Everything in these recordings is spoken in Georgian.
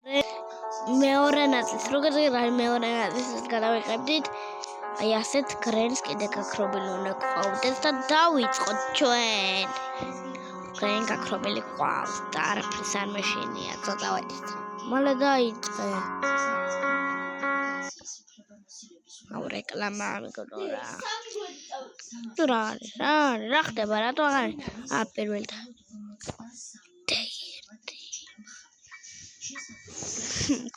მეორე ნაწილს როგორც მეორე ნაწილს გადავიღებდით აი ასეთ გრენს კიდე გაქრობილი უნდა გყავდეს და დავიწყოთ ჩვენ გრენ გაქრობილი ყავს და არაფერს არ მეშინია ცოტა ვეთით მალე დაიწყე აუ რეკლამა მიგონო რა ხდება რატო აღარ პირველ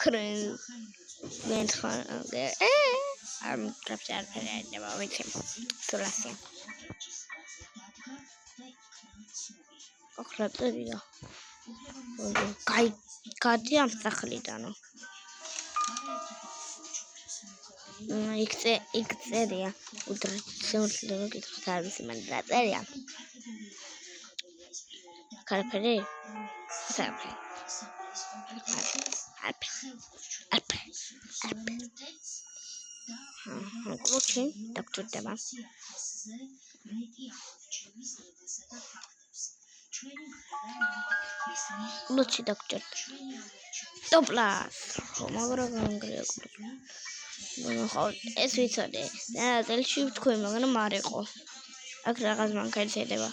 კრენ ამ ტრაფჭარ ფერედება ვიცი სულასია ოხრაწერია გადი ამ სახლიდანო იქ წერია უდრეცემლო კითხოთ არ ვიცი მან რა წერია კარფერი საფე Лучше доктор Дева. Лучше доктор. Топлас. Маграгангрек. ეს ვიცოდე. ნაწილში თქვენ მაგრამ არ იყო. აქ რაღაც მანქანა ედება.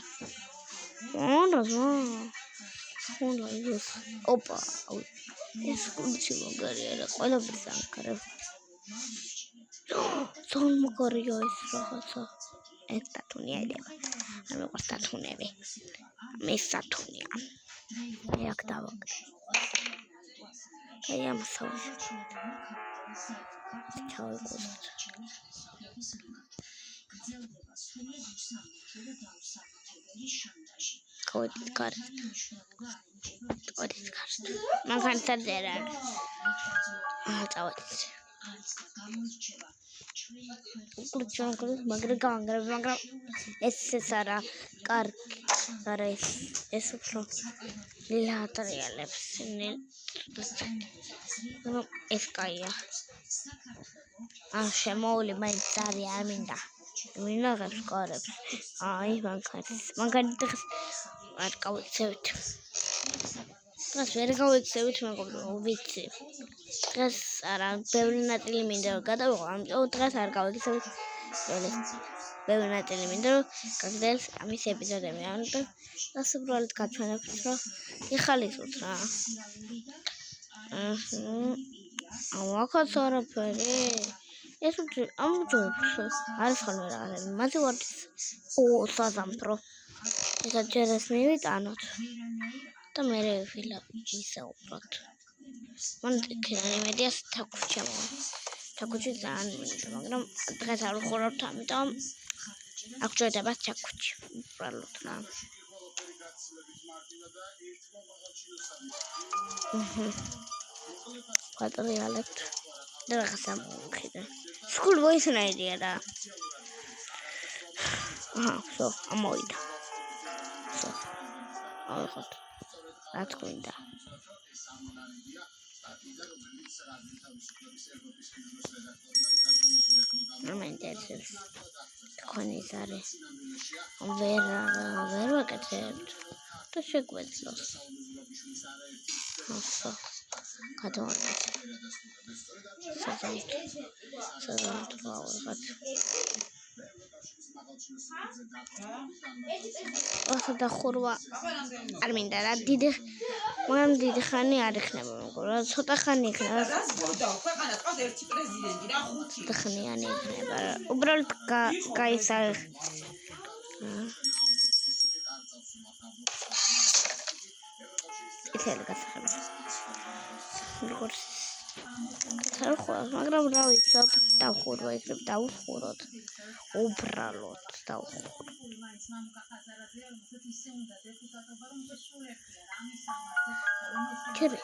ხონდა ის. ოპა. ეს კუჩი მაგარია და ყველაფერს აკრებ. Son მაგარია ეს რაღაცა. ეს დათუნია ედება. არ მეყვარს დათუნები. მე სათუნია. მე აქ დავაგდე. აი ამასაუს. ჩავიკუსოთ. კოდის კართ. მანქანა წერა. წავედი. მაგრამ ეს არა კარგი არა ეს უფრო ლატრიალებს ეს კაია შემოული მაინც არ მინდა მინაღებს კარებს აი მანქანა არ გავიქცევით დღეს ვერ გავიქცევით მეგობრებო ვიცი დღეს არა ბევრი ნაწილი მინდა რომ გადავიღო ამიტომ დღეს არ გავიქცევით ბევრი ნაწილი მინდა რომ გაგრძელს ამის ეპიზოდები ამიტომ დასაბრალად გაჩვენებთ რომ იხალისოთ რა ახაც არაფერი ეს ამჯერად არის ხოლმე რაღაცები მათი ვარდის საზამთრო ესა ჯერეს მივიტანოთ და მე ვისაუბროთ მან ქიანიმედიას თაკუჩი ძალიან მინდა მაგრამ დღეს არ ვხურავთ ამიტომ აღჭურდება თაკუჩი უბრალოდ რა პატრიალებთ და რაღაცა მოვხიდე სკულ ვოისნაირია და ხო ამოვიდა ხო ახოთ რა თქვინდა მომენტებს თქვენ ის არის ვერ ვაკეთებთ და შეგვეძლოს ხო გადავარდეთ საზამთრო ავიღოთ ასა დახურვა არ მინდა რა დიდი ხანი არ იქნება მეგობრებო ცოტა ხანი იქნება ხნიანი იქნება უბრალოდ გაისახ ისე გასახება როგორც მაგრამ რა ვიცი დავხურვა იქნება დავხუროთ უბრალოდ დავხუროთ ჩერი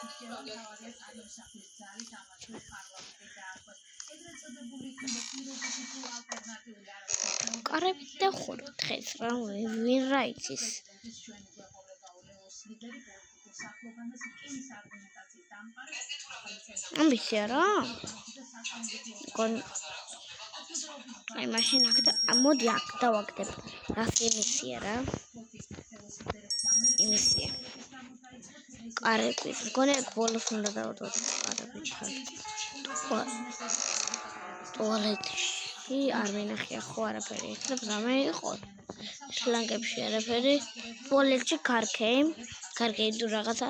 კარები დავხუროთ დღეს რა ვინ რა იცის ამბიცია რა აი მაშინ მოდი აქ დავაგდებ რას იმისია რა იმისია კარების მგონი ბოლოს უნდა დავდოთ კარებით ტუალეტში არ მინახია ხო არაფერი იქნებ ზამე იყო შლანგებში არაფერი ტუალეტში კარგი თუ რაღაცა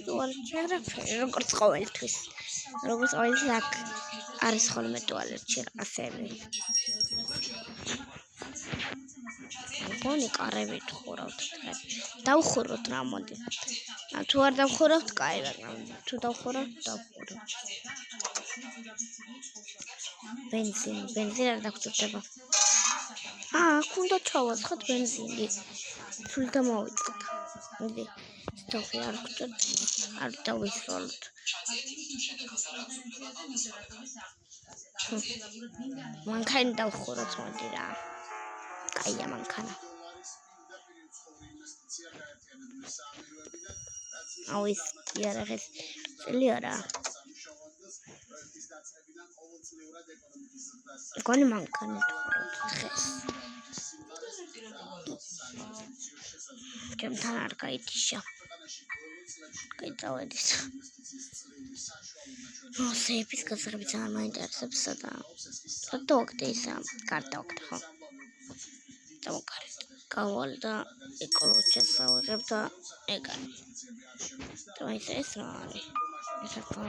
ტუალეტში არაფერი როგორც ყოველთვის აქ არის ხოლმე ტუალეტში რაღაცები მგონი კარებით ხურავთ დავხუროთ რა მოდი თუ არ დავხურავთ კაი მაგრამ თუ დავხურავთ ბენზინი არ დაგჭირდება აქ უნდა ჩავასხოთ ბენზინი სულ დამოვიწყოთ მოდი სტოფი არ გჭირდება არ დავისროლოთ მანქანა დავხუროთ მოდი რა კაია მანქანა აუ ის იარაღის წელია რა მგონი მანქანა დავხუროთ დღეს ჩემთან არ გაითიშა გაიწავედის სეიფის გასაღებიც არ მაინტერესებს სადა ვაკდე ისა კარტა ვაკდე ხო დავკარეთ გავალ და ეკოლოჯეს ავიღებ და ეგარი დავაიც ეს რა არის ეს ახლა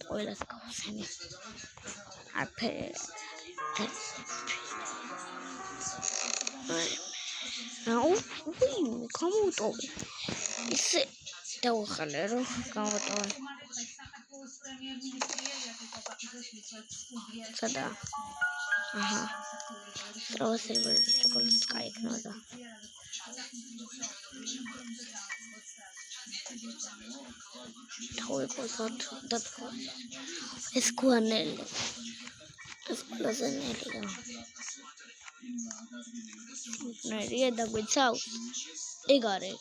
ყველას გავხსენე გამოვტოვე ისე დავხალე რომ გამოვტოვე სადა აჰა ტროვასერველი ჩოკოლადს კაიქნოდა თავი პოსოთ და ეს გვანელი ეს პლაზანელია ნერია დაგვიცავ ეგ არის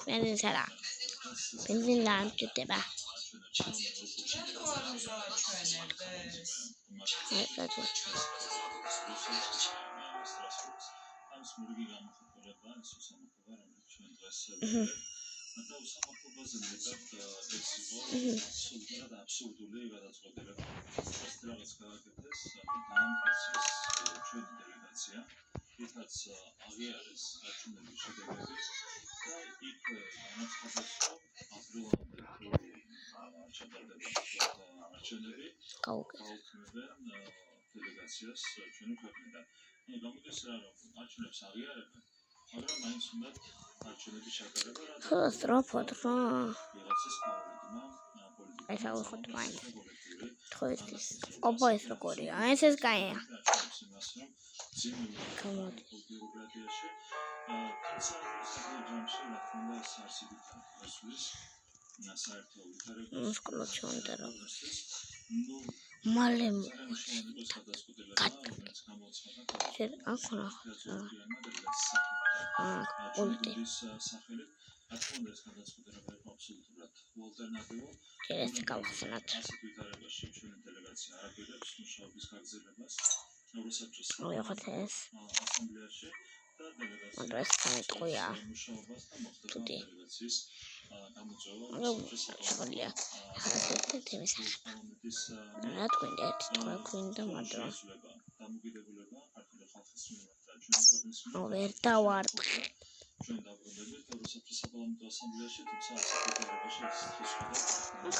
ნერია ბენზინი არ მჭირდება სტროფოთ რა ეს ავიხოთ მაინც თხოეთის ოპა ეს როგორია ეს კაია გამოდი სკოლოჩონდა რა მალე შენ ახლა პოლიტი ეს გავხსენათ ვიღოთ ეს ადრეს თანეტყვია თუდი შეგოლია ხასეთ თემის ახება რა თქვენდა ერთი თქვა გვინდა მადრა ვერ დავარტყი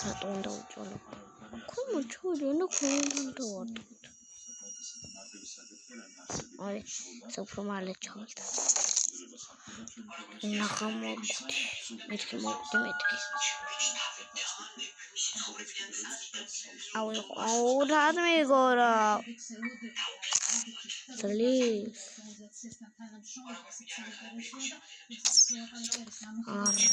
კატონდა უჭოლო კომ ჩურიო კომ დავარტყი აი სოფრო მალე ჩავდა ნახამოდი მეთქი აუ რად მეგორა Please. Ara.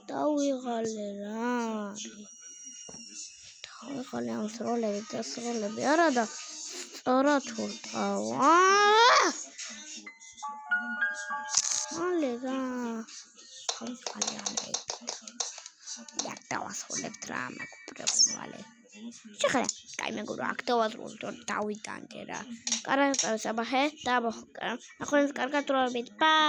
დავიღალე რა. დავიღალე ამ სროლები და სროლები არა და სწორად ვურტყავ. მალე რა. დავიღალე ამე. Jak დავასრულებთ რა მეგობრებო მალე. შეხლა, კაი მეგობრო, აქ დავასრულებთ დავიტანჯე რა. კარგად საბახე და ახლა კარგად ვარობით. ბაი.